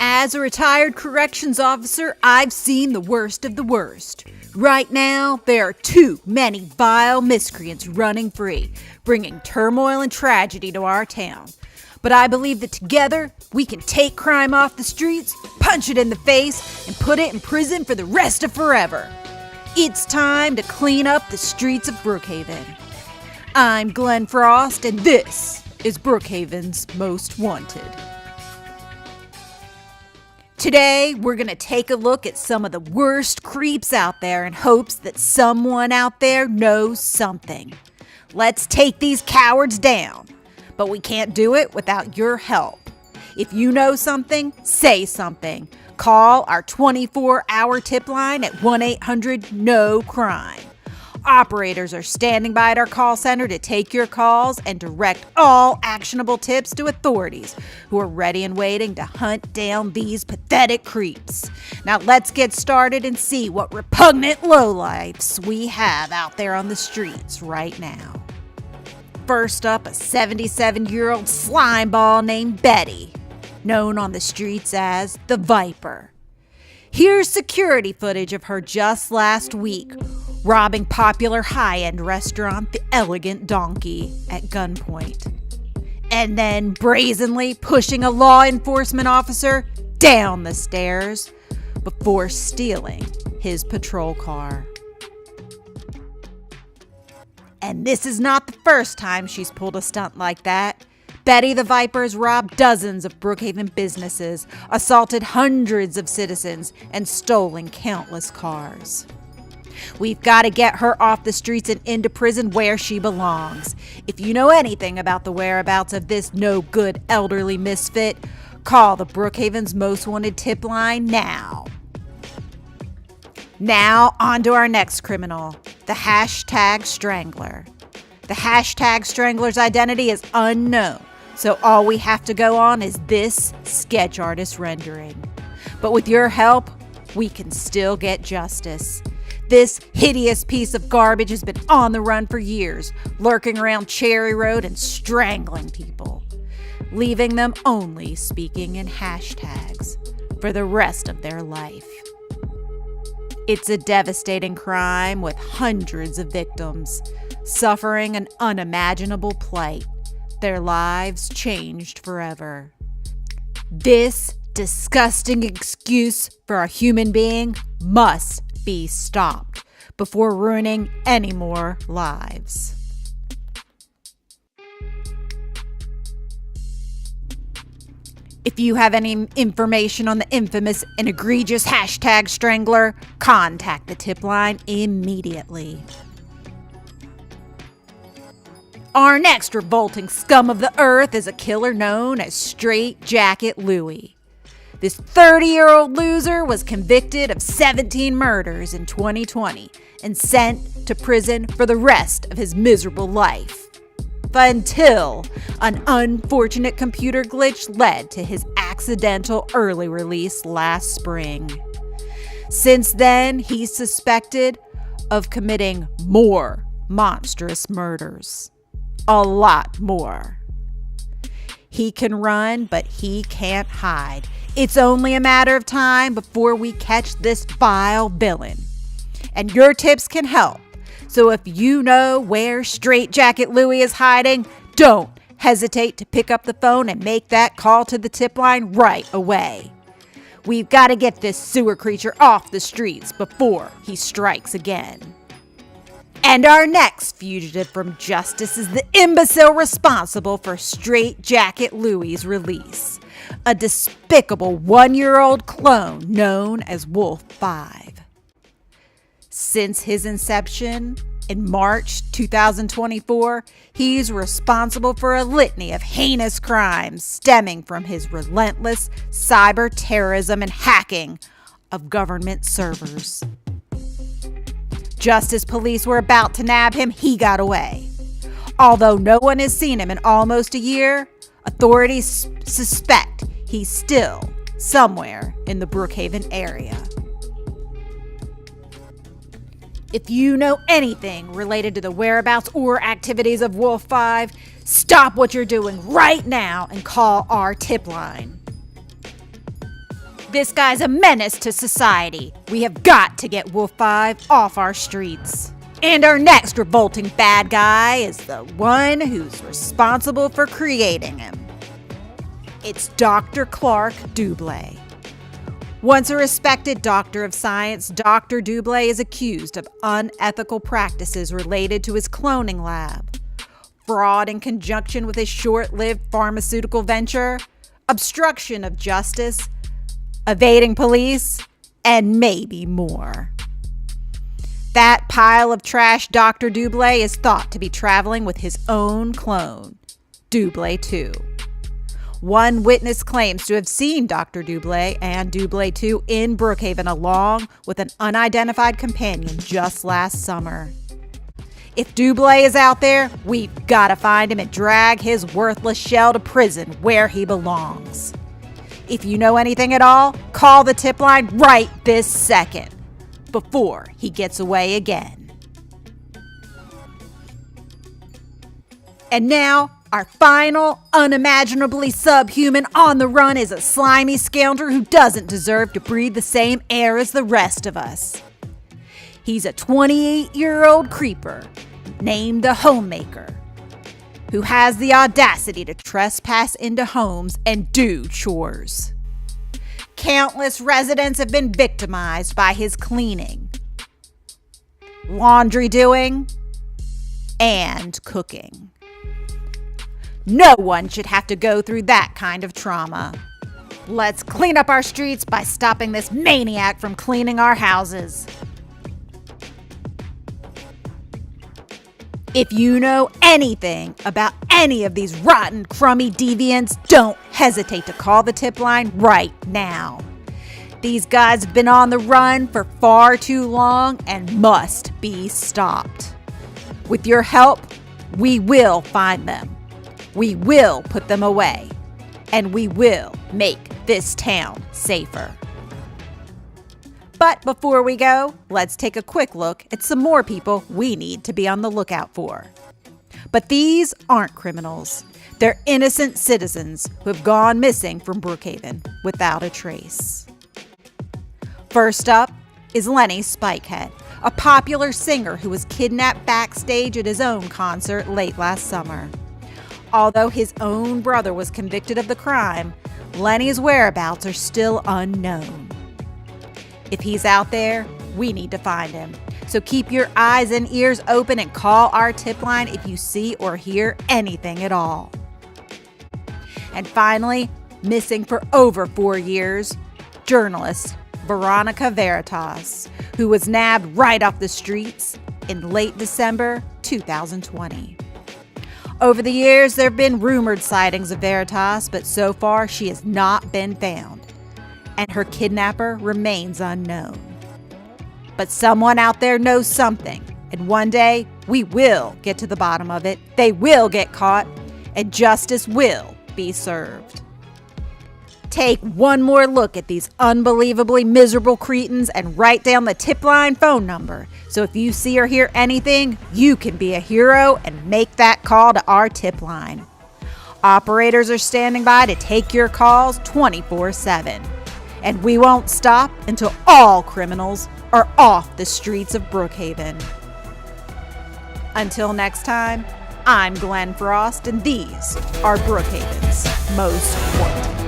As a retired corrections officer, I've seen the worst of the worst. Right now, there are too many vile miscreants running free, bringing turmoil and tragedy to our town. But I believe that together, we can take crime off the streets, punch it in the face, and put it in prison for the rest of forever. It's time to clean up the streets of Brookhaven. I'm Glenn Frost, and this is Brookhaven's Most Wanted. Today, we're going to take a look at some of the worst creeps out there in hopes that someone out there knows something. Let's take these cowards down, but we can't do it without your help. If you know something, say something. Call our 24-hour tip line at 1-800-NO-CRIME. Operators are standing by at our call center to take your calls and direct all actionable tips to authorities who are ready and waiting to hunt down these pathetic creeps. Now let's get started and see what repugnant lowlifes we have out there on the streets right now. First up, a 77-year-old slimeball named Betty, known on the streets as the Viper. Here's security footage of her just last week, robbing popular high-end restaurant The Elegant Donkey at gunpoint, and then brazenly pushing a law enforcement officer down the stairs before stealing his patrol car. And this is not the first time she's pulled a stunt like that. Betty the Viper has robbed dozens of Brookhaven businesses, assaulted hundreds of citizens, and stolen countless cars. We've got to get her off the streets and into prison where she belongs. If you know anything about the whereabouts of this no-good elderly misfit, call the Brookhaven's Most Wanted tip line now. Now, on to our next criminal, the Hashtag Strangler. The Hashtag Strangler's identity is unknown, so all we have to go on is this sketch artist rendering. But with your help, we can still get justice. This hideous piece of garbage has been on the run for years, lurking around Cherry Road and strangling people, leaving them only speaking in hashtags for the rest of their life. It's a devastating crime with hundreds of victims suffering an unimaginable plight, their lives changed forever. This disgusting excuse for a human being must be stopped before ruining any more lives. If you have any information on the infamous and egregious Hashtag Strangler, contact the tip line immediately. Our next revolting scum of the earth is a killer known as Straight Jacket Louie. This 30-year-old loser was convicted of 17 murders in 2020 and sent to prison for the rest of his miserable life. Until an unfortunate computer glitch led to his accidental early release last spring. Since then, he's suspected of committing more monstrous murders. A lot more. He can run, but he can't hide. It's only a matter of time before we catch this vile villain. And your tips can help. So if you know where Straight Jacket Louie is hiding, don't hesitate to pick up the phone and make that call to the tip line right away. We've got to get this sewer creature off the streets before he strikes again. And our next fugitive from justice is the imbecile responsible for Straight Jacket Louie's release. A despicable 1-year-old clone known as Wolf 5. Since his inception in March 2024, he's responsible for a litany of heinous crimes stemming from his relentless cyber terrorism and hacking of government servers. Just as police were about to nab him, he got away. Although no one has seen him in almost a year, authorities suspect he's still somewhere in the Brookhaven area. If you know anything related to the whereabouts or activities of Wolf 5, stop what you're doing right now and call our tip line. This guy's a menace to society. We have got to get Wolf 5 off our streets. And our next revolting bad guy is the one who's responsible for creating him. It's Dr. Clark Dubé. Once a respected doctor of science, Dr. Dubé is accused of unethical practices related to his cloning lab, fraud in conjunction with his short-lived pharmaceutical venture, obstruction of justice, evading police, and maybe more. That pile of trash Dr. Dubé is thought to be traveling with his own clone, Dubé 2. One witness claims to have seen Dr. Dubé and Dubé 2 in Brookhaven along with an unidentified companion just last summer. If Dubé is out there, we've got to find him and drag his worthless shell to prison where he belongs. If you know anything at all, call the tip line right this second, before he gets away again. And now, our final, unimaginably subhuman on the run is a slimy scoundrel who doesn't deserve to breathe the same air as the rest of us. He's a 28-year-old creeper named the Homemaker, who has the audacity to trespass into homes and do chores. Countless residents have been victimized by his cleaning, laundry doing, and cooking. No one should have to go through that kind of trauma. Let's clean up our streets by stopping this maniac from cleaning our houses. If you know anything about any of these rotten, crummy deviants, don't hesitate to call the tip line right now. These guys have been on the run for far too long and must be stopped. With your help, we will find them. We will put them away. And we will make this town safer. But before we go, let's take a quick look at some more people we need to be on the lookout for. But these aren't criminals. They're innocent citizens who have gone missing from Brookhaven without a trace. First up is Lenny Spikehead, a popular singer who was kidnapped backstage at his own concert late last summer. Although his own brother was convicted of the crime, Lenny's whereabouts are still unknown. If he's out there, we need to find him. So keep your eyes and ears open and call our tip line if you see or hear anything at all. And finally, missing for over 4 years, journalist Veronica Veritas, who was nabbed right off the streets in late December 2020. Over the years, there have been rumored sightings of Veritas, but so far she has not been found, and her kidnapper remains unknown. But someone out there knows something, and one day we will get to the bottom of it. They will get caught, and justice will be served. Take one more look at these unbelievably miserable cretins and write down the tip line phone number. So if you see or hear anything, you can be a hero and make that call to our tip line. Operators are standing by to take your calls 24/7. And we won't stop until all criminals are off the streets of Brookhaven. Until next time, I'm Glenn Frost, and these are Brookhaven's Most Wanted.